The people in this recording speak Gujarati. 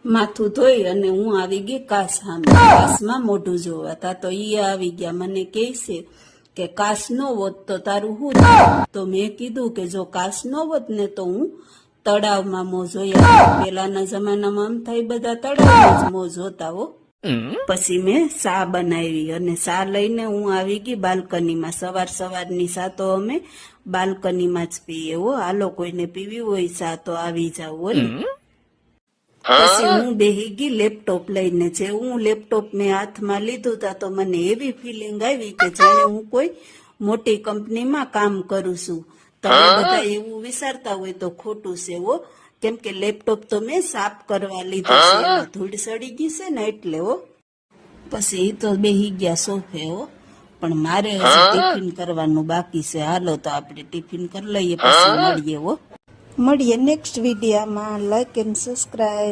માથું ધોઈ અને હું આવી ગઈ કાસ સામે. કાસમાં મોઢું જોવાતા તો ઈ આવી ગયા. મને કહે છે કે કાસ નો હોત તો તારું શું થાય? તો મેં કીધું કે જો કાસ નો હોત ને તો હું તળાવમાં મોં જોયા. પેલાના જમાનામાં આમ થાય બધા તળાવમાં જ મોં જોતા હો. પછી મેં ચા બનાવી અને ચા લઈને હું આવી ગઈ બાલ્કનીમાં. સવારની ચા તો અમે બાલ્કનીમાં જ પીએ હો. હાલો કોઈને પીવી હોય ચા તો આવી જાવ હોય. પછી હું બેહી ગઈ લેપટોપ લઈને. જે હું લેપટોપ મેં હાથમાં લીધું તા તો મને એવી ફિલિંગ આવી કે જાણે હું કોઈ મોટી કંપનીમાં કામ કરું છું. તમે બધા એવું વિચારતા હોય તો ખોટું છે હો, કેમ કે લેપટોપ તો મેં સાફ કરવા લીધું છે, એમાં ધૂળ સડી ગઈ છે ને એટલે હો. પછી તો બેહી ગયા સોફે હો, પણ મારે હજી ટિફિન કરવાનું બાકી છે. હાલો તો આપણે ટિફિન કરી લઈએ, પછી મળીએ હો. મળીએ નેક્સ્ટ વિડીયામાં. Like and subscribe.